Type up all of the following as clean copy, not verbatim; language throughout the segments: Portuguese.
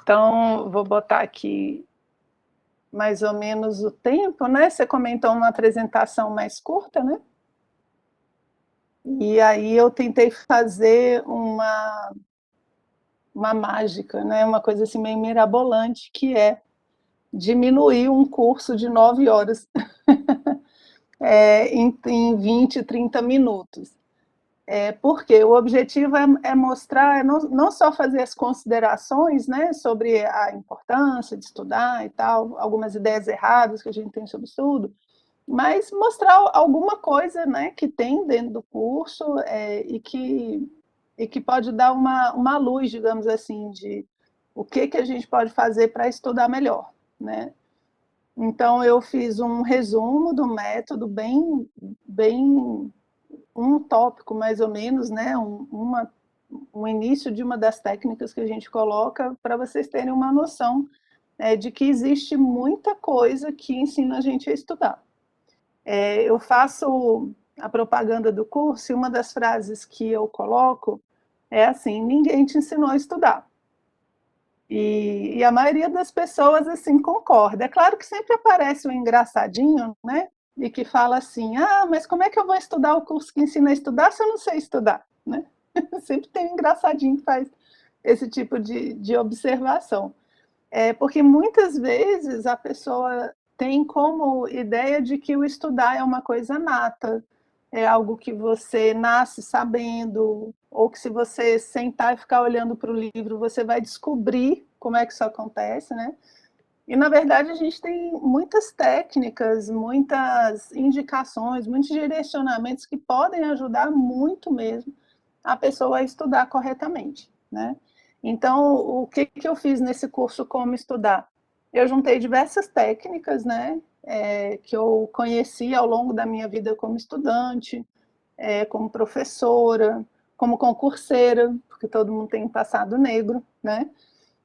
Então, vou botar aqui mais ou menos o tempo, né? Você comentou uma apresentação mais curta, né? E aí eu tentei fazer uma mágica, né? Uma coisa assim meio mirabolante, que é diminuir um curso de 9 horas em 20, 30 minutos. Porque o objetivo é mostrar, não só fazer as considerações, né, sobre a importância de estudar e tal, algumas ideias erradas que a gente tem sobre estudo, mas mostrar alguma coisa, né, que tem dentro do curso e que pode dar uma luz, digamos assim, de o que a gente pode fazer para estudar melhor, né? Então, eu fiz um resumo do método bem um tópico, mais ou menos, né? Um início de uma das técnicas que a gente coloca, para vocês terem uma noção de que existe muita coisa que ensina a gente a estudar. Eu faço a propaganda do curso e uma das frases que eu coloco é assim: ninguém te ensinou a estudar. E a maioria das pessoas assim concorda. É claro que sempre aparece um engraçadinho, né? E que fala assim: ah, mas como é que eu vou estudar o curso que ensina a estudar se eu não sei estudar, né? Sempre tem um engraçadinho que faz esse tipo de observação. Porque muitas vezes a pessoa tem como ideia de que o estudar é uma coisa nata, é algo que você nasce sabendo, ou que se você sentar e ficar olhando para o livro, você vai descobrir como é que isso acontece, né? E, na verdade, a gente tem muitas técnicas, muitas indicações, muitos direcionamentos que podem ajudar muito mesmo a pessoa a estudar corretamente, né? Então, o que eu fiz nesse curso Como Estudar? Eu juntei diversas técnicas, né, que eu conheci ao longo da minha vida como estudante, como professora, como concurseira, porque todo mundo tem um passado negro, né?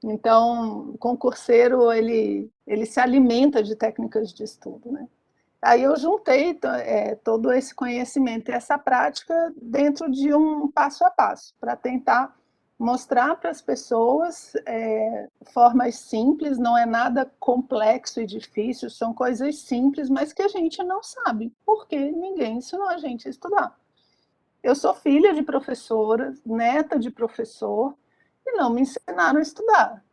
Então, o concurseiro, ele se alimenta de técnicas de estudo, né? Aí eu juntei todo esse conhecimento e essa prática dentro de um passo a passo, para tentar mostrar para as pessoas formas simples, não é nada complexo e difícil, são coisas simples, mas que a gente não sabe, porque ninguém ensinou a gente a estudar. Eu sou filha de professora, neta de professor, e não me ensinaram a estudar.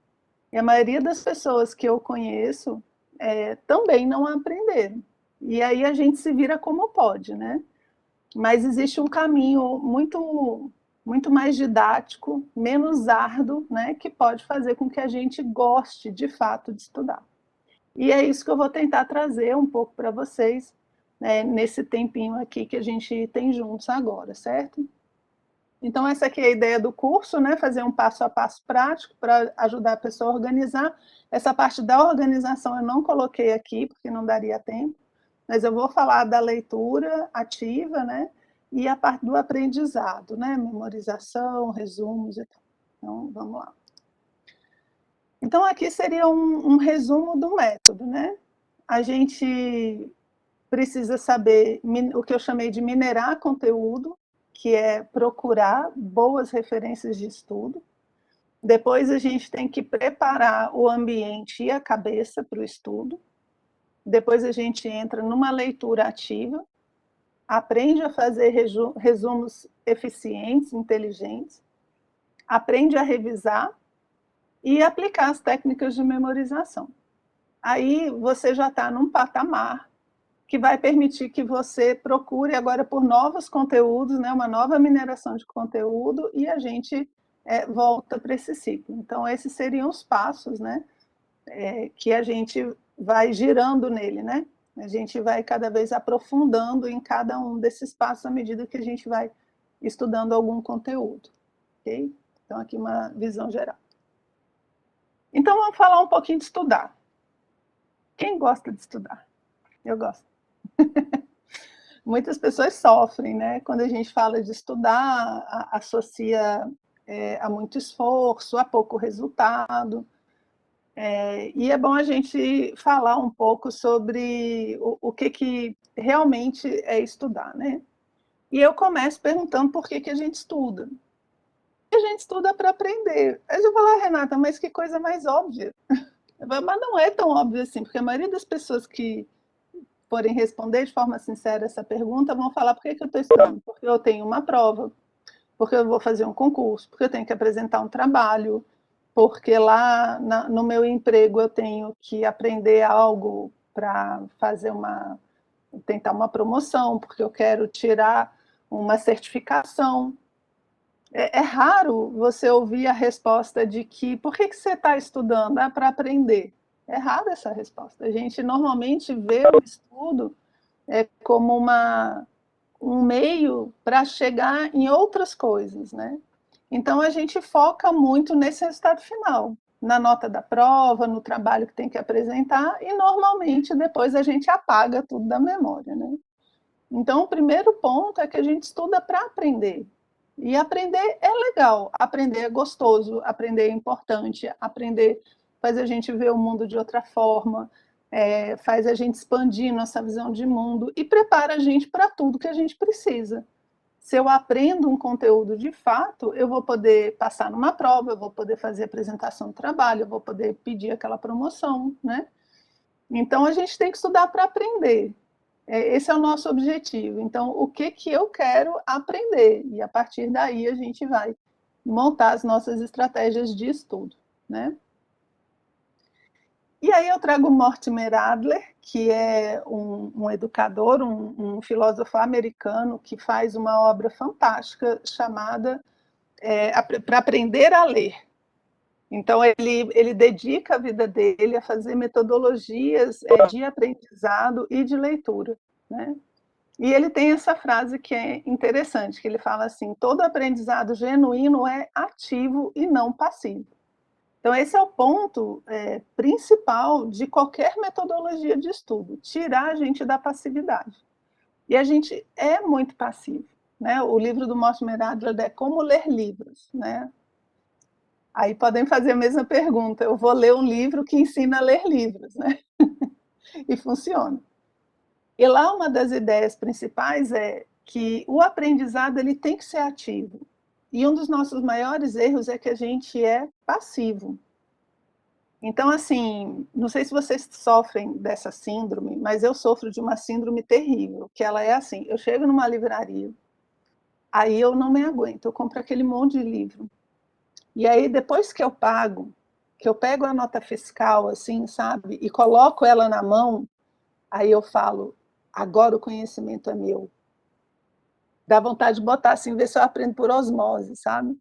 E a maioria das pessoas que eu conheço também não aprenderam. E aí a gente se vira como pode, né? Mas existe um caminho muito mais didático, menos árduo, né? Que pode fazer com que a gente goste de fato de estudar. E é isso que eu vou tentar trazer um pouco para vocês, né, nesse tempinho aqui que a gente tem juntos agora, certo? Então, essa aqui é a ideia do curso, né? Fazer um passo a passo prático para ajudar a pessoa a organizar. Essa parte da organização eu não coloquei aqui, porque não daria tempo, mas eu vou falar da leitura ativa, né? E a parte do aprendizado, né? Memorização, resumos e tal. Então, vamos lá. Então, aqui seria um resumo do método, né? A gente precisa saber o que eu chamei de minerar conteúdo, que é procurar boas referências de estudo. Depois a gente tem que preparar o ambiente e a cabeça para o estudo. Depois a gente entra numa leitura ativa, aprende a fazer resumos eficientes, inteligentes, aprende a revisar e aplicar as técnicas de memorização. Aí você já está num patamar que vai permitir que você procure agora por novos conteúdos, né, uma nova mineração de conteúdo, e a gente volta para esse ciclo. Então, esses seriam os passos, né, que a gente vai girando nele, né? A gente vai cada vez aprofundando em cada um desses passos à medida que a gente vai estudando algum conteúdo, ok? Então, aqui uma visão geral. Então, vamos falar um pouquinho de estudar. Quem gosta de estudar? Eu gosto. Muitas pessoas sofrem, né? Quando a gente fala de estudar, associa a muito esforço, a pouco resultado. E é bom a gente falar um pouco sobre o que realmente é estudar, né? E eu começo perguntando por que a gente estuda. a gente estuda para aprender. Aí eu falo: "Ah, Renata, mas que coisa mais óbvia". Mas não é tão óbvio assim, porque a maioria das pessoas que forem responder de forma sincera essa pergunta vão falar: "Por que que eu estou estudando? Porque eu tenho uma prova, porque eu vou fazer um concurso, porque eu tenho que apresentar um trabalho, porque lá no meu emprego eu tenho que aprender algo para fazer tentar uma promoção, porque eu quero tirar uma certificação". É raro você ouvir a resposta de que: "Por que que você está estudando?". "Ah, para aprender". É raro essa resposta. A gente normalmente vê o estudo, como um meio para chegar em outras coisas, né. Então a gente foca muito nesse resultado final, na nota da prova, no trabalho que tem que apresentar e normalmente depois a gente apaga tudo da memória, né. Então o primeiro ponto é que a gente estuda para aprender. E aprender é legal, aprender é gostoso, aprender é importante, aprender faz a gente ver o mundo de outra forma, faz a gente expandir nossa visão de mundo e prepara a gente para tudo que a gente precisa. Se eu aprendo um conteúdo de fato, eu vou poder passar numa prova, eu vou poder fazer apresentação do trabalho, eu vou poder pedir aquela promoção, né. Então a gente tem que estudar para aprender. Esse é o nosso objetivo. Então, o que que eu quero aprender? E a partir daí a gente vai montar as nossas estratégias de estudo, né. E aí eu trago o Mortimer Adler, que é um educador, um filósofo americano que faz uma obra fantástica chamada, Para aprender a ler. Então ele dedica a vida dele a fazer metodologias, de aprendizado e de leitura, né. E ele tem essa frase que é interessante, que ele fala assim: "Todo aprendizado genuíno é ativo e não passivo". Então esse é o ponto, principal de qualquer metodologia de estudo, tirar a gente da passividade. E a gente é muito passivo, né. O livro do Mortimer Adler é Como Ler Livros, né. Aí podem fazer a mesma pergunta, eu vou ler um livro que ensina a ler livros, né, e funciona. E lá uma das ideias principais é que o aprendizado ele tem que ser ativo. E um dos nossos maiores erros é que a gente é passivo. Então, assim, não sei se vocês sofrem dessa síndrome, mas eu sofro de uma síndrome terrível, que ela é assim: eu chego numa livraria, aí eu não me aguento, eu compro aquele monte de livro. E aí, depois que eu pago, que eu pego a nota fiscal, assim, sabe, e coloco ela na mão, aí eu falo: agora o conhecimento é meu. Dá vontade de botar assim, ver se eu aprendo por osmose, sabe.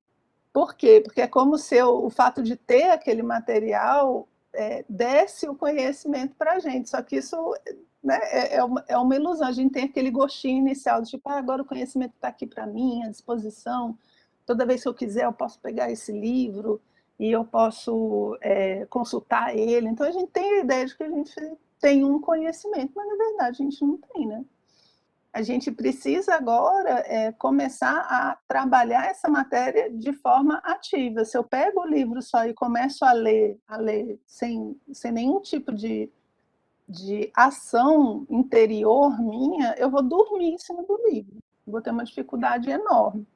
Por quê? Porque é como se o fato de ter aquele material, desse o conhecimento para a gente, só que isso, né, é uma ilusão, a gente tem aquele gostinho inicial de tipo: "Ah, agora o conhecimento está aqui para mim, à disposição, toda vez que eu quiser eu posso pegar esse livro e eu posso, consultar ele", então a gente tem a ideia de que a gente tem um conhecimento, mas na verdade a gente não tem, né. A gente precisa agora, começar a trabalhar essa matéria de forma ativa. Se eu pego o livro só e começo a ler sem nenhum tipo de ação interior minha, eu vou dormir em cima do livro, vou ter uma dificuldade enorme.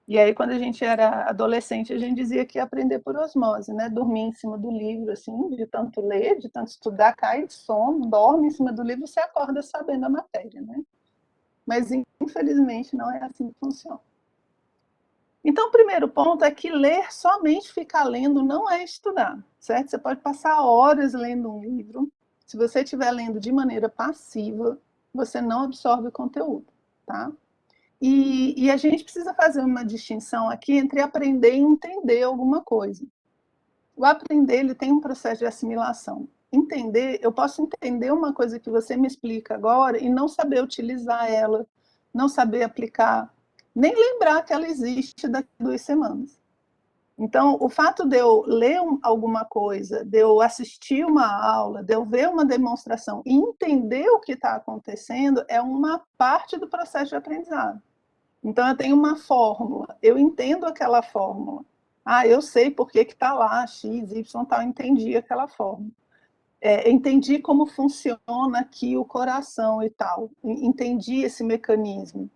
E aí quando a gente era adolescente, a gente dizia que ia aprender por osmose, né, dormir em cima do livro, assim, de tanto ler, de tanto estudar, cai de sono, dorme em cima do livro, você acorda sabendo a matéria, né. Mas infelizmente não é assim que funciona. Então o primeiro ponto é que ler, somente ficar lendo não é estudar, certo? Você pode passar horas lendo um livro, se você estiver lendo de maneira passiva, você não absorve o conteúdo, tá? E a gente precisa fazer uma distinção aqui entre aprender e entender alguma coisa. O aprender, ele tem um processo de assimilação. Entender, eu posso entender uma coisa que você me explica agora e não saber utilizar ela, não saber aplicar, nem lembrar que ela existe daqui a 2 semanas. Então, o fato de eu ler alguma coisa, de eu assistir uma aula, de eu ver uma demonstração e entender o que está acontecendo, é uma parte do processo de aprendizado. Então eu tenho uma fórmula, eu entendo aquela fórmula. Ah, eu sei por que está lá x, y, tal, entendi aquela fórmula. Entendi como funciona aqui o coração e tal, entendi esse mecanismo.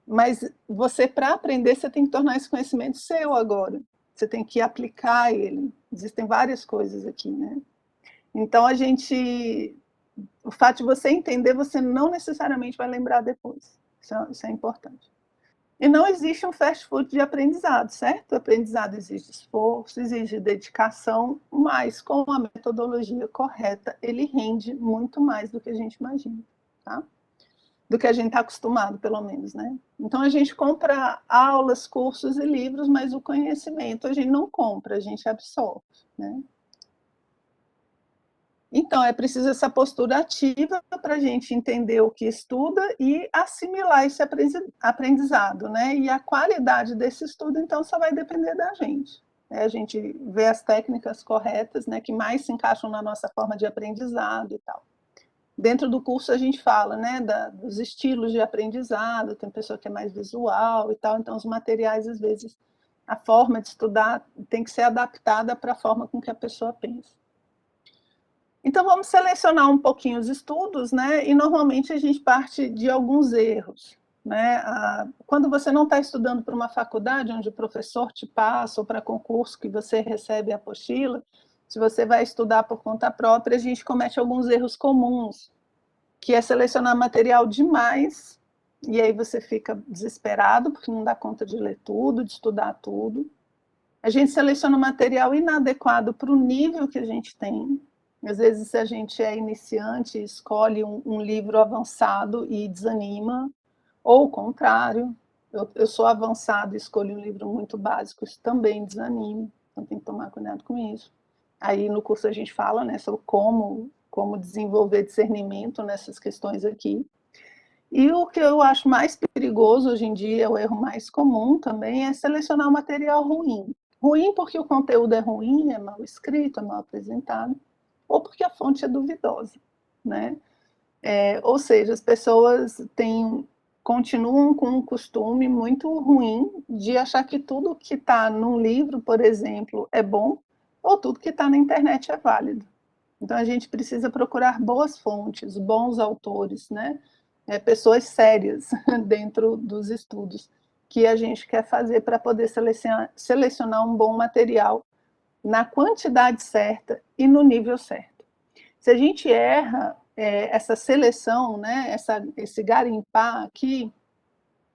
Mas você, para aprender, você tem que tornar esse conhecimento seu agora. Você tem que aplicar ele. Existem várias coisas aqui, né? Então, o fato de você entender, você não necessariamente vai lembrar depois. Isso é importante. E não existe um fast food de aprendizado, certo? O aprendizado exige esforço, exige dedicação, mas com a metodologia correta, ele rende muito mais do que a gente imagina, tá? Do que a gente está acostumado, pelo menos, né? Então, a gente compra aulas, cursos e livros, mas o conhecimento a gente não compra, a gente absorve, né? Então, é preciso essa postura ativa para a gente entender o que estuda e assimilar esse aprendizado, né? E a qualidade desse estudo, então, só vai depender da gente. A gente vê as técnicas corretas, né, que mais se encaixam na nossa forma de aprendizado e tal. Dentro do curso a gente fala, né, dos estilos de aprendizado, tem pessoa que é mais visual e tal, então os materiais, às vezes, a forma de estudar tem que ser adaptada para a forma com que a pessoa pensa. Então, vamos selecionar um pouquinho os estudos, né? E normalmente a gente parte de alguns erros, né? Quando você não está estudando para uma faculdade, onde o professor te passa, ou para concurso que você recebe a apostila, se você vai estudar por conta própria, a gente comete alguns erros comuns, que é selecionar material demais, e aí você fica desesperado, porque não dá conta de ler tudo, de estudar tudo. A gente seleciona material inadequado para o nível que a gente tem. Às vezes, se a gente é iniciante, escolhe um livro avançado e desanima, ou o contrário, eu sou avançado e escolho um livro muito básico, isso também desanima, então tem que tomar cuidado com isso. Aí no curso a gente fala, né, sobre como desenvolver discernimento nessas questões aqui. E o que eu acho mais perigoso hoje em dia, o erro mais comum também, é selecionar o material ruim. Ruim porque o conteúdo é ruim, é mal escrito, é mal apresentado, ou porque a fonte é duvidosa, né? Ou seja, as pessoas continuam com um costume muito ruim de achar que tudo que está num livro, por exemplo, é bom, ou tudo que está na internet é válido. Então, a gente precisa procurar boas fontes, bons autores, né? Pessoas sérias dentro dos estudos que a gente quer fazer para poder selecionar um bom material na quantidade certa e no nível certo. Se a gente erra essa seleção, né, esse garimpar aqui,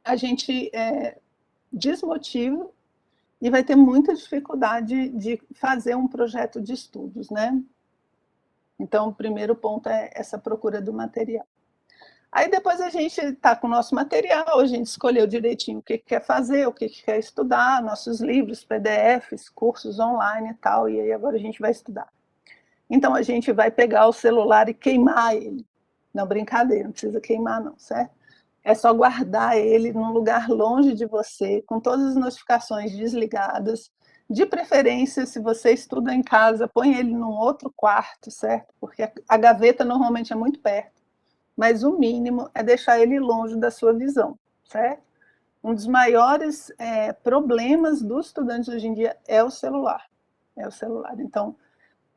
a gente desmotiva e vai ter muita dificuldade de fazer um projeto de estudos, né? Então, o primeiro ponto é essa procura do material. Aí depois a gente está com o nosso material, a gente escolheu direitinho o que quer fazer, o que quer estudar, nossos livros, PDFs, cursos online e tal, e aí agora a gente vai estudar. Então a gente vai pegar o celular e queimar ele. Não, brincadeira, não precisa queimar não, certo? É só guardar ele num lugar longe de você, com todas as notificações desligadas. De preferência, se você estuda em casa, põe ele num outro quarto, certo? Porque a gaveta normalmente é muito perto, mas o mínimo é deixar ele longe da sua visão, certo? Um dos maiores problemas dos estudantes hoje em dia é o celular. É o celular. Então,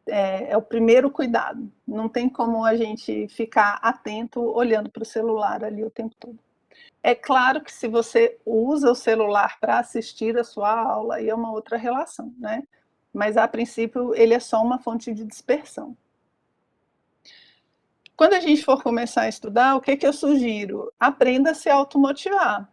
é o primeiro cuidado. Não tem como a gente ficar atento olhando para o celular ali o tempo todo. É claro que se você usa o celular para assistir a sua aula, aí é uma outra relação, né? Mas a princípio ele é só uma fonte de dispersão. Quando a gente for começar a estudar, o que eu sugiro? Aprenda a se automotivar.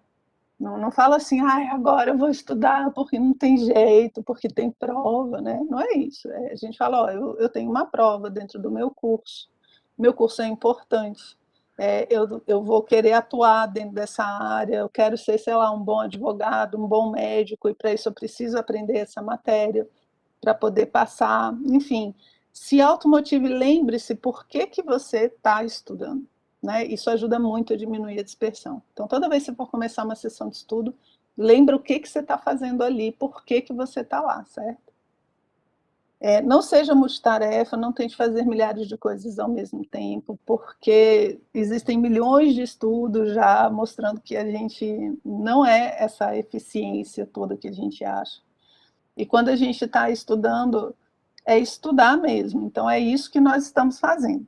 Não fala assim, agora eu vou estudar porque não tem jeito, porque tem prova, né? Não é isso. A gente fala, ó, eu tenho uma prova dentro do meu curso é importante, eu vou querer atuar dentro dessa área, eu quero ser, sei lá, um bom advogado, um bom médico, e para isso eu preciso aprender essa matéria para poder passar, enfim. Se automotive, lembre-se por que você está estudando. Né? Isso ajuda muito a diminuir a dispersão. Então, toda vez que você for começar uma sessão de estudo, lembra o que você está fazendo ali, por que você está lá, certo? Não seja multitarefa, não tente fazer milhares de coisas ao mesmo tempo, porque existem milhões de estudos já mostrando que a gente não é essa eficiência toda que a gente acha. E quando a gente está estudando, é estudar mesmo. Então, é isso que nós estamos fazendo.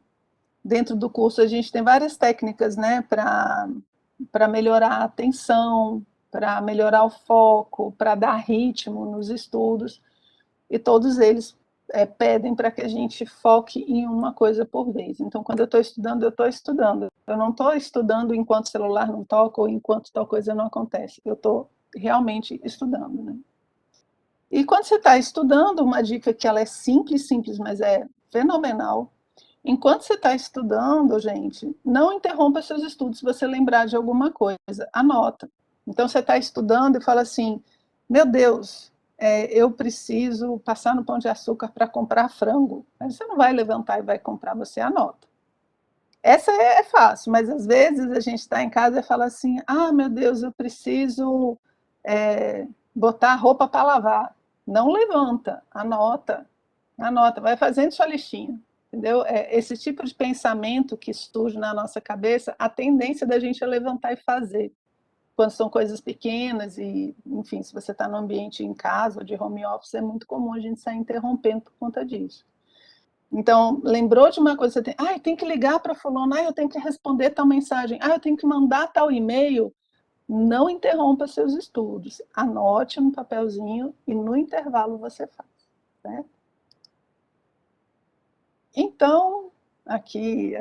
Dentro do curso, a gente tem várias técnicas, né, para para melhorar a atenção, para melhorar o foco, para dar ritmo nos estudos, e todos eles pedem para que a gente foque em uma coisa por vez. Então, quando eu estou estudando. Eu não estou estudando enquanto o celular não toca ou enquanto tal coisa não acontece. Eu estou realmente estudando, né? E quando você está estudando, uma dica que ela é simples, simples, mas é fenomenal. Enquanto você está estudando, gente, não interrompa seus estudos se você lembrar de alguma coisa, anota. Então, você está estudando e fala assim, meu Deus, eu preciso passar no Pão de Açúcar para comprar frango. Mas você não vai levantar e vai comprar, você anota. Essa é fácil, mas às vezes a gente está em casa e fala assim, ah, meu Deus, eu preciso botar roupa para lavar. Não levanta, anota, anota, vai fazendo sua listinha. Entendeu? Esse tipo de pensamento que surge na nossa cabeça, a tendência da gente é levantar e fazer. Quando são coisas pequenas e, enfim, se você está no ambiente em casa ou de home office, é muito comum a gente sair interrompendo por conta disso. Então, lembrou de uma coisa, eu tenho que ligar para fulano, eu tenho que responder tal mensagem, eu tenho que mandar tal e-mail. Não interrompa seus estudos. Anote no papelzinho e no intervalo você faz. Certo? Então, aqui,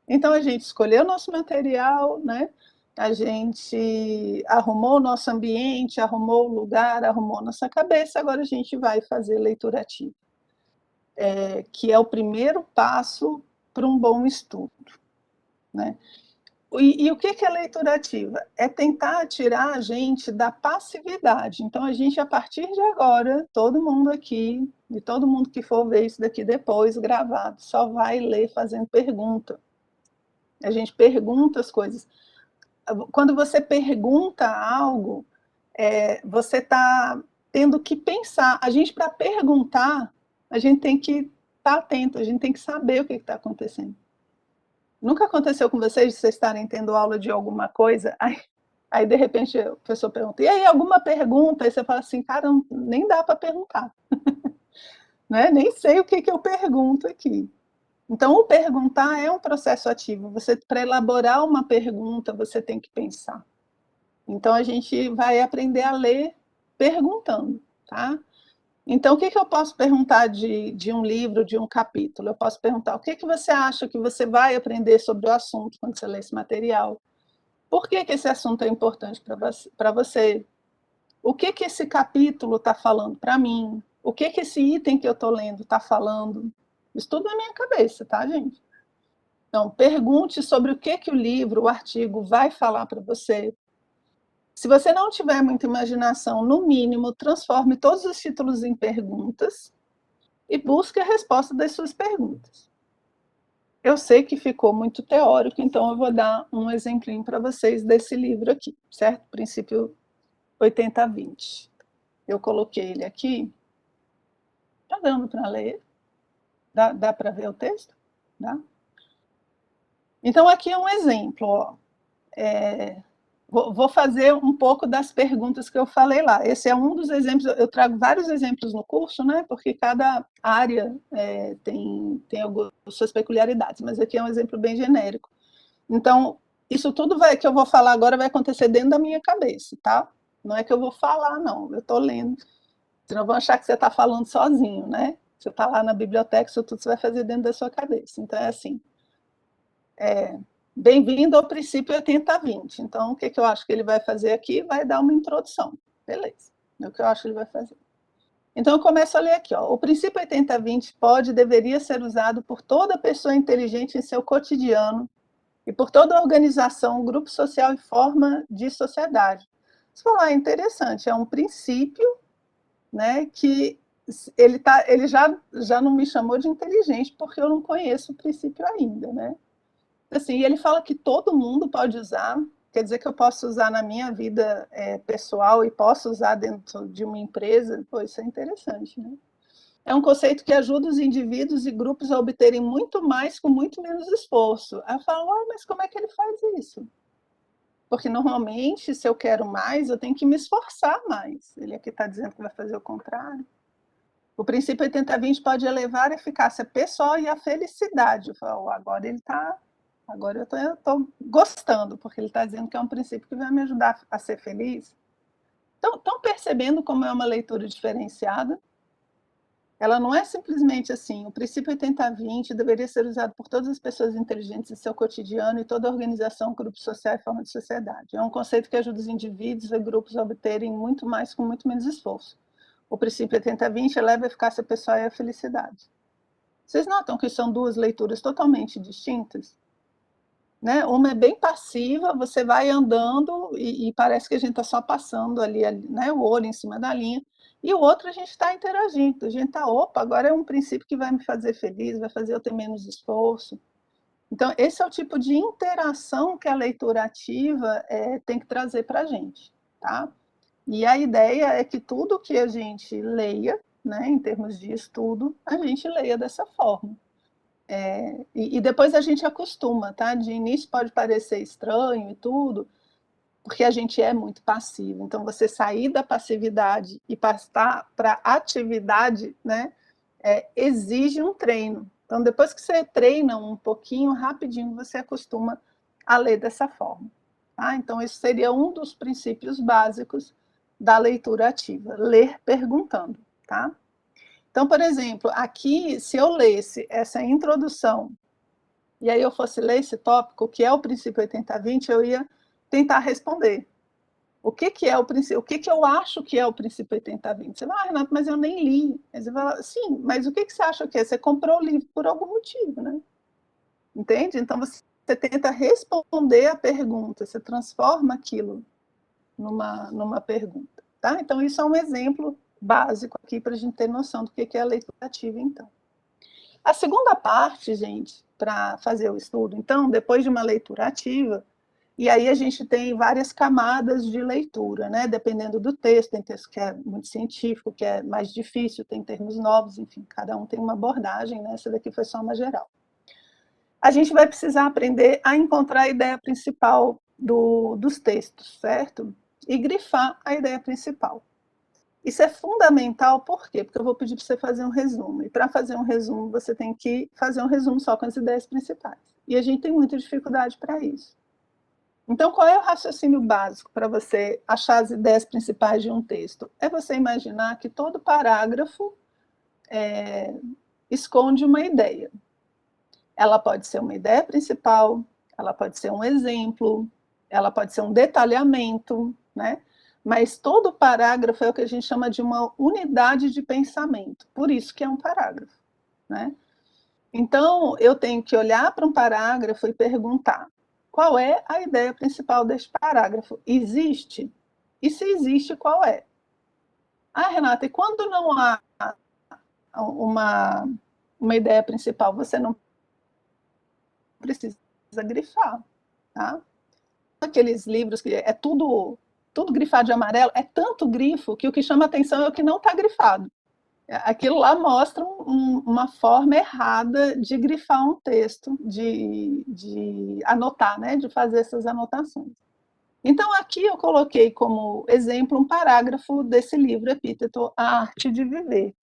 então a gente escolheu o nosso material, né? A gente arrumou o nosso ambiente, arrumou o lugar, arrumou nossa cabeça, agora a gente vai fazer leitura ativa, que é o primeiro passo para um bom estudo, né? E o que é leitura ativa? É tentar tirar a gente da passividade. Então, a gente, a partir de agora, todo mundo aqui, e todo mundo que for ver isso daqui depois, gravado, só vai ler fazendo pergunta. A gente pergunta as coisas. Quando você pergunta algo, você está tendo que pensar. A gente, para perguntar, a gente tem que estar atento, a gente tem que saber o que está acontecendo. Nunca aconteceu com vocês de vocês estarem tendo aula de alguma coisa, aí de repente a pessoa pergunta, e aí, alguma pergunta? Aí você fala assim, cara, nem dá para perguntar. Né? Nem sei o que eu pergunto aqui. Então, o perguntar é um processo ativo. Para elaborar uma pergunta, você tem que pensar. Então, a gente vai aprender a ler perguntando, tá? Então, o que eu posso perguntar de um livro, de um capítulo? Eu posso perguntar, o que você acha que você vai aprender sobre o assunto quando você lê esse material? Por que esse assunto é importante para você? O que esse capítulo está falando para mim? O que esse item que eu estou lendo está falando? Isso tudo na minha cabeça, tá, gente? Então, pergunte sobre o que o livro, o artigo vai falar para você. Se você não tiver muita imaginação, no mínimo, transforme todos os títulos em perguntas e busque a resposta das suas perguntas. Eu sei que ficou muito teórico, então eu vou dar um exemplinho para vocês desse livro aqui, certo? Princípio 80-20. Eu coloquei ele aqui. Está dando para ler? Dá para ver o texto? Dá? Então, aqui é um exemplo. Ó. Vou fazer um pouco das perguntas que eu falei lá. Esse é um dos exemplos, eu trago vários exemplos no curso, né? Porque cada área tem algumas suas peculiaridades, mas aqui é um exemplo bem genérico. Então, isso tudo que eu vou falar agora vai acontecer dentro da minha cabeça, tá? Não é que eu vou falar, não, eu estou lendo. Senão vão achar que você está falando sozinho, né? Você está lá na biblioteca, isso tudo você vai fazer dentro da sua cabeça. Então, é assim, bem-vindo ao princípio 80-20. Então, o que eu acho que ele vai fazer aqui? Vai dar uma introdução. Beleza, é o que eu acho que ele vai fazer. Então, eu começo a ler aqui. Ó. O princípio 80-20 pode e deveria ser usado por toda pessoa inteligente em seu cotidiano e por toda organização, grupo social e forma de sociedade. Você fala, interessante, é um princípio, né, que ele já não me chamou de inteligente porque eu não conheço o princípio ainda, né? Assim, ele fala que todo mundo pode usar, quer dizer que eu posso usar na minha vida pessoal e posso usar dentro de uma empresa. Pô, isso é interessante, né? É um conceito que ajuda os indivíduos e grupos a obterem muito mais com muito menos esforço. Aí eu falo, mas como é que ele faz isso? Porque normalmente, se eu quero mais, eu tenho que me esforçar mais. Ele aqui está dizendo que vai fazer o contrário. O princípio 80-20 pode elevar a eficácia pessoal e a felicidade. Eu falo, agora ele está agora eu estou gostando, porque ele está dizendo que é um princípio que vai me ajudar a ser feliz. Então, estão percebendo como é uma leitura diferenciada? Ela não é simplesmente assim, o princípio 80-20 deveria ser usado por todas as pessoas inteligentes em seu cotidiano e toda organização, grupo social e forma de sociedade. É um conceito que ajuda os indivíduos e grupos a obterem muito mais com muito menos esforço. O princípio 80-20 eleva a eficácia pessoal e a felicidade. Vocês notam que são duas leituras totalmente distintas? Né? Uma é bem passiva, você vai andando e parece que a gente está só passando ali, né, o olho em cima da linha, e o outro a gente está interagindo, a gente está, opa, agora é um princípio que vai me fazer feliz, vai fazer eu ter menos esforço. Então, esse é o tipo de interação que a leitura ativa tem que trazer para a gente, tá? E a ideia é que tudo que a gente leia, né, em termos de estudo, a gente leia dessa forma. E depois a gente acostuma, tá? De início pode parecer estranho e tudo, porque a gente é muito passivo. Então, você sair da passividade e passar para atividade, né, exige um treino. Então, depois que você treina um pouquinho, rapidinho você acostuma a ler dessa forma. Tá? Então, esse seria um dos princípios básicos da leitura ativa, ler perguntando. Tá? Então, por exemplo, aqui, se eu lesse essa introdução e aí eu fosse ler esse tópico, que é o princípio 80-20, eu ia tentar responder. O que, que é o princípio? O que, que eu acho que é o princípio 80-20? Você vai, Renato, mas eu nem li. Aí você vai, sim, mas o que, que você acha que é? Você comprou o livro por algum motivo, né? Entende? Então você tenta responder a pergunta, você transforma aquilo numa pergunta. Tá? Então, isso é um exemplo básico aqui para a gente ter noção do que é a leitura ativa, então. A segunda parte, gente, para fazer o estudo, então, depois de uma leitura ativa, e aí a gente tem várias camadas de leitura, né? Dependendo do texto, tem texto que é muito científico, que é mais difícil, tem termos novos, enfim, cada um tem uma abordagem, né? Essa daqui foi só uma geral. A gente vai precisar aprender a encontrar a ideia principal dos textos, certo? E grifar a ideia principal. Isso é fundamental, por quê? Porque eu vou pedir para você fazer um resumo. E para fazer um resumo, você tem que fazer um resumo só com as ideias principais. E a gente tem muita dificuldade para isso. Então, qual é o raciocínio básico para você achar as ideias principais de um texto? É você imaginar que todo parágrafo esconde uma ideia. Ela pode ser uma ideia principal, ela pode ser um exemplo, ela pode ser um detalhamento, né? Mas todo parágrafo é o que a gente chama de uma unidade de pensamento, por isso que é um parágrafo, né? Então, eu tenho que olhar para um parágrafo e perguntar: qual é a ideia principal deste parágrafo? Existe? E se existe, qual é? Ah, Renata, e quando não há uma ideia principal, você não precisa grifar, tá? Aqueles livros que é tudo grifado de amarelo, é tanto grifo que o que chama atenção é o que não está grifado. Aquilo lá mostra uma forma errada de grifar um texto, de anotar, né? De fazer essas anotações. Então, aqui eu coloquei como exemplo um parágrafo desse livro, Epíteto, A Arte de Viver,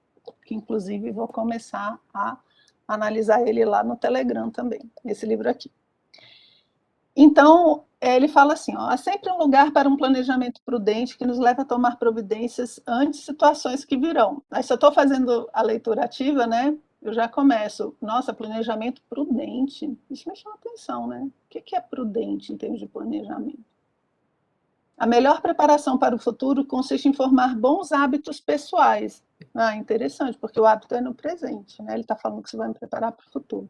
que inclusive vou começar a analisar ele lá no Telegram também, esse livro aqui. Então, ele fala assim, ó, há sempre um lugar para um planejamento prudente que nos leva a tomar providências ante situações que virão. Aí, se eu estou fazendo a leitura ativa, né, eu já começo, nossa, planejamento prudente, isso me chama atenção, né? O que é prudente em termos de planejamento? A melhor preparação para o futuro consiste em formar bons hábitos pessoais. Ah, interessante, porque o hábito é no presente, né? Ele está falando que você vai me preparar para o futuro.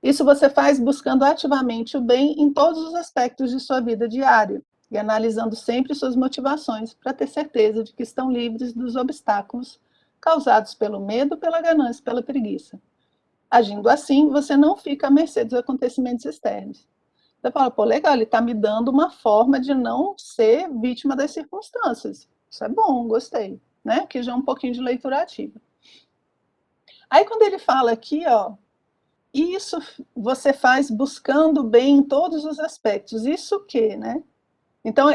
Isso você faz buscando ativamente o bem em todos os aspectos de sua vida diária e analisando sempre suas motivações para ter certeza de que estão livres dos obstáculos causados pelo medo, pela ganância e pela preguiça. Agindo assim, você não fica à mercê dos acontecimentos externos. Você fala, pô, legal, ele está me dando uma forma de não ser vítima das circunstâncias. Isso é bom, gostei. Né? Aqui já é um pouquinho de leitura ativa. Aí, quando ele fala aqui, ó, isso você faz buscando o bem em todos os aspectos. Isso o quê, né? Então,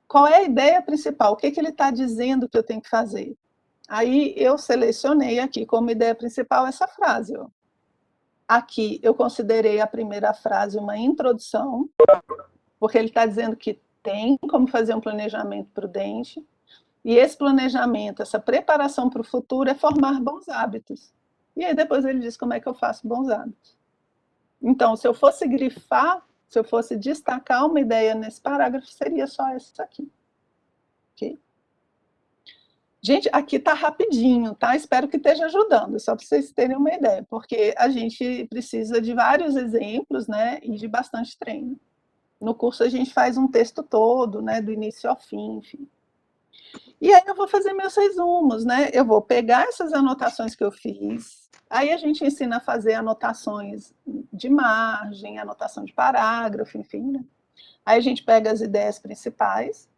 qual é a ideia principal? O que ele está dizendo que eu tenho que fazer? Aí eu selecionei aqui como ideia principal essa frase, ó. Aqui eu considerei a primeira frase uma introdução, porque ele está dizendo que tem como fazer um planejamento prudente, e esse planejamento, essa preparação para o futuro é formar bons hábitos. E aí depois ele diz como é que eu faço bons hábitos. Então, se eu fosse grifar, se eu fosse destacar uma ideia nesse parágrafo, seria só essa aqui. Ok? Gente, aqui está rapidinho, tá? Espero que esteja ajudando, só para vocês terem uma ideia, porque a gente precisa de vários exemplos, né, e de bastante treino. No curso a gente faz um texto todo, né, do início ao fim, enfim. E aí eu vou fazer meus resumos, né? Eu vou pegar essas anotações que eu fiz, aí a gente ensina a fazer anotações de margem, anotação de parágrafo, enfim, né? Aí a gente pega as ideias principais,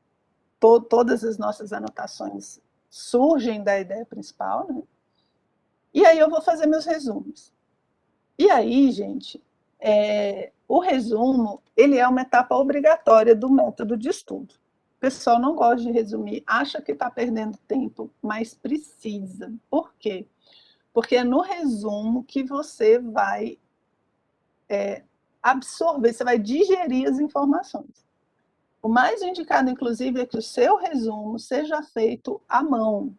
todas as nossas anotações surgem da ideia principal, né? E aí eu vou fazer meus resumos. E aí, gente, o resumo, ele é uma etapa obrigatória do método de estudo. O pessoal não gosta de resumir, acha que está perdendo tempo, mas precisa. Por quê? Porque é no resumo que você vai absorver, você vai digerir as informações. O mais indicado, inclusive, é que o seu resumo seja feito à mão,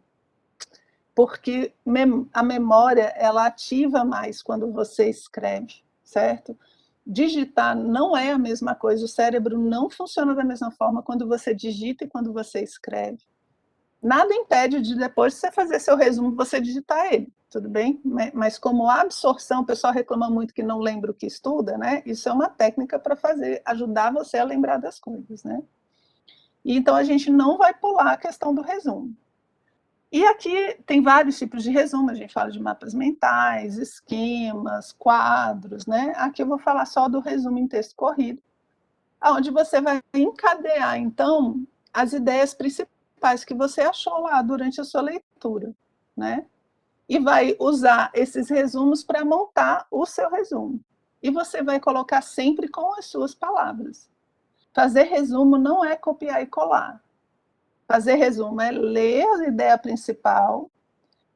porque a memória, ela ativa mais quando você escreve, certo? Digitar não é a mesma coisa, o cérebro não funciona da mesma forma quando você digita e quando você escreve. Nada impede de depois você fazer seu resumo, você digitar ele, tudo bem? Mas como absorção, o pessoal reclama muito que não lembra o que estuda, né? Isso é uma técnica para fazer, ajudar você a lembrar das coisas, né? E então a gente não vai pular a questão do resumo. E aqui tem vários tipos de resumo, a gente fala de mapas mentais, esquemas, quadros, né? Aqui eu vou falar só do resumo em texto corrido, onde você vai encadear, então, as ideias principais que você achou lá durante a sua leitura, né? E vai usar esses resumos para montar o seu resumo. E você vai colocar sempre com as suas palavras. Fazer resumo não é copiar e colar. Fazer resumo é ler a ideia principal,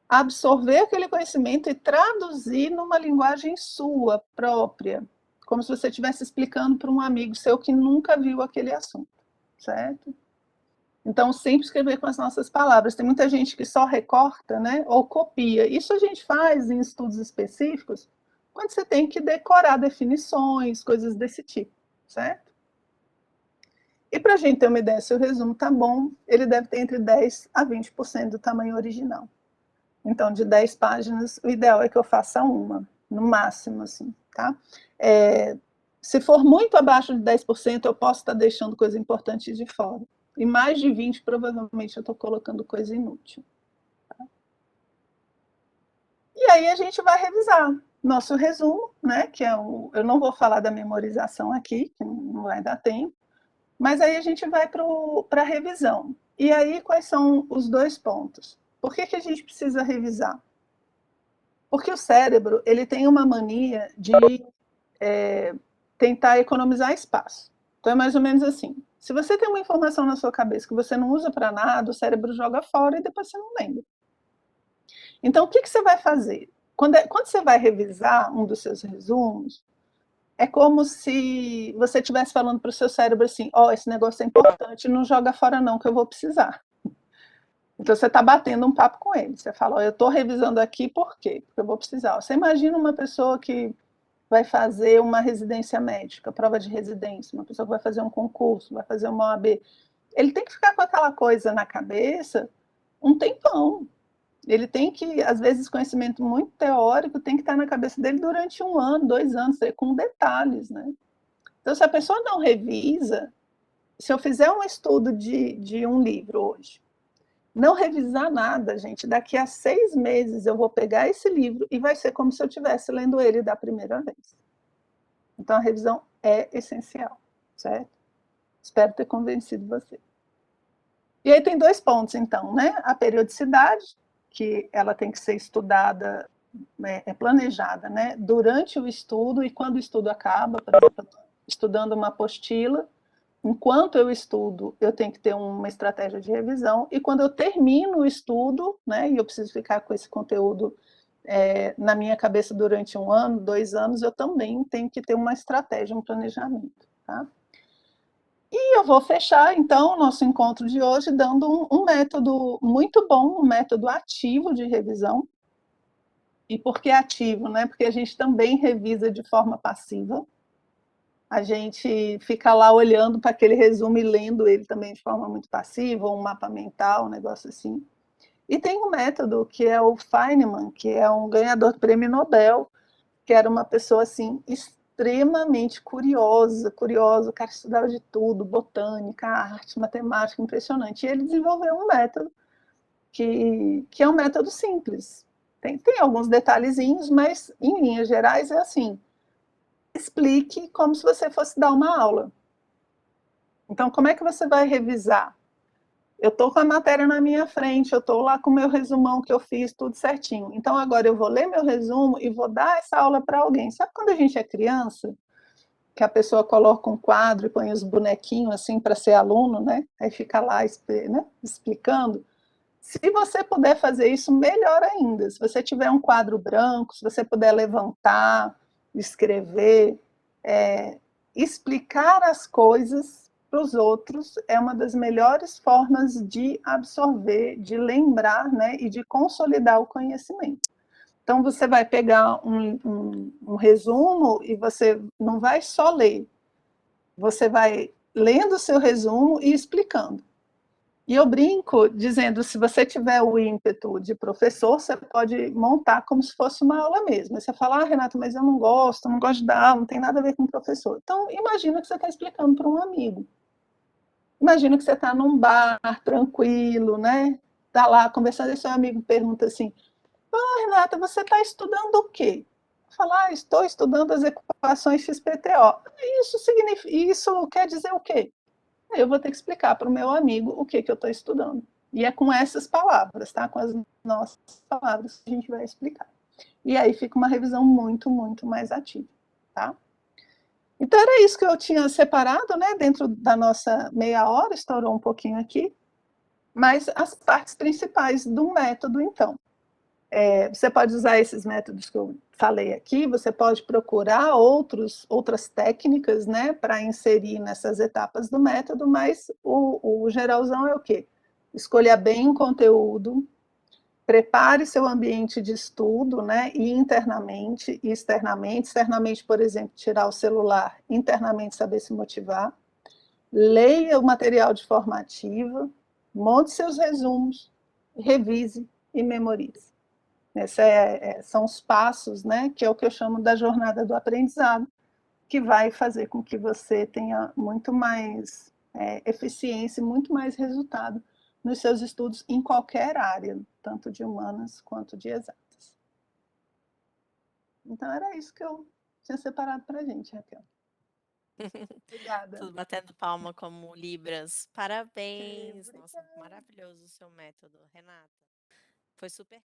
absorver aquele conhecimento e traduzir numa linguagem sua, própria, como se você estivesse explicando para um amigo seu que nunca viu aquele assunto, certo? Então, sempre escrever com as nossas palavras. Tem muita gente que só recorta, né, ou copia. Isso a gente faz em estudos específicos, quando você tem que decorar definições, coisas desse tipo, certo? E para a gente ter uma ideia se o resumo está bom, ele deve ter entre 10% a 20% do tamanho original. Então, de 10 páginas, o ideal é que eu faça uma, no máximo, assim, tá? Se for muito abaixo de 10%, eu posso estar deixando coisa importante de fora. E mais de 20%, provavelmente, eu estou colocando coisa inútil. Tá? E aí a gente vai revisar nosso resumo, né? Que é eu não vou falar da memorização aqui, que não vai dar tempo, mas aí a gente vai para a revisão. E aí, quais são os 2 pontos? Por que a gente precisa revisar? Porque o cérebro, ele tem uma mania de tentar economizar espaço. Então é mais ou menos assim, se você tem uma informação na sua cabeça que você não usa para nada, o cérebro joga fora e depois você não lembra. Então o que você vai fazer? Quando você vai revisar um dos seus resumos, é como se você estivesse falando para o seu cérebro assim, esse negócio é importante, não joga fora não, que eu vou precisar. Então você está batendo um papo com ele, você fala, eu estou revisando aqui por quê? Porque eu vou precisar. Você imagina uma pessoa que vai fazer uma residência médica, prova de residência, uma pessoa que vai fazer um concurso, vai fazer uma OAB, ele tem que ficar com aquela coisa na cabeça um tempão. Ele tem que, às vezes, conhecimento muito teórico tem que estar na cabeça dele durante 1 ano, 2 anos, com detalhes, né? Então, se a pessoa não revisa, se eu fizer um estudo de um livro hoje, não revisar nada, gente, daqui a 6 meses eu vou pegar esse livro e vai ser como se eu estivesse lendo ele da primeira vez. Então, a revisão é essencial, certo? Espero ter convencido você. E aí tem 2 pontos, então, né? A periodicidade, que ela tem que ser estudada, planejada, né? Durante o estudo e quando o estudo acaba, por exemplo, estudando uma apostila, enquanto eu estudo, eu tenho que ter uma estratégia de revisão, e quando eu termino o estudo, né, e eu preciso ficar com esse conteúdo na minha cabeça durante 1 ano, 2 anos, eu também tenho que ter uma estratégia, um planejamento, tá? E eu vou fechar, então, o nosso encontro de hoje dando um método muito bom, um método ativo de revisão. E por que ativo, né? Porque a gente também revisa de forma passiva. A gente fica lá olhando para aquele resumo e lendo ele também de forma muito passiva, ou um mapa mental, um negócio assim. E tem um método que é o Feynman, que é um ganhador do prêmio Nobel, que era uma pessoa assim extremamente curiosa, o cara estudava de tudo, botânica, arte, matemática, impressionante. E ele desenvolveu um método que é um método simples. Tem alguns detalhezinhos, mas em linhas gerais é assim: explique como se você fosse dar uma aula. Então, como é que você vai revisar? Eu estou com a matéria na minha frente, eu estou lá com o meu resumão que eu fiz, tudo certinho. Então, agora eu vou ler meu resumo e vou dar essa aula para alguém. Sabe quando a gente é criança, que a pessoa coloca um quadro e põe os bonequinhos assim para ser aluno, né? Aí fica lá, né, explicando. Se você puder fazer isso, melhor ainda. Se você tiver um quadro branco, se você puder levantar, escrever, explicar as coisas para os outros é uma das melhores formas de absorver, de lembrar, né, e de consolidar o conhecimento. Então, você vai pegar um resumo e você não vai só ler, você vai lendo o seu resumo e explicando. E eu brinco dizendo, se você tiver o ímpeto de professor, você pode montar como se fosse uma aula mesmo. Aí você fala, Renata, mas eu não gosto de dar aula, não tem nada a ver com professor. Então, imagina que você está explicando para um amigo. Imagina que você está num bar, tranquilo, né? Está lá conversando, e seu amigo pergunta assim, Renata, você está estudando o quê? Falar, estou estudando as equações XPTO. Isso quer dizer o quê? Eu vou ter que explicar para o meu amigo o que eu estou estudando. E é com essas palavras, tá? Com as nossas palavras que a gente vai explicar. E aí fica uma revisão muito, muito mais ativa, tá? Então era isso que eu tinha separado, né? Dentro da nossa meia hora, estourou um pouquinho aqui, mas as partes principais do método, então. Você pode usar esses métodos que eu falei aqui, você pode procurar outras técnicas, né, para inserir nessas etapas do método, mas o geralzão é o quê? Escolha bem o conteúdo, prepare seu ambiente de estudo, né, e internamente e externamente. Externamente, por exemplo, tirar o celular, internamente saber se motivar. Leia o material de formativa, monte seus resumos, revise e memorize. Esses são os passos, né, que é o que eu chamo da jornada do aprendizado, que vai fazer com que você tenha muito mais eficiência, muito mais resultado nos seus estudos em qualquer área, tanto de humanas quanto de exatas. Então, era isso que eu tinha separado para a gente, Raquel. Obrigada. Tudo batendo palma como Libras. Parabéns! Nossa, Obrigada. maravilhoso o seu método, Renata. Foi super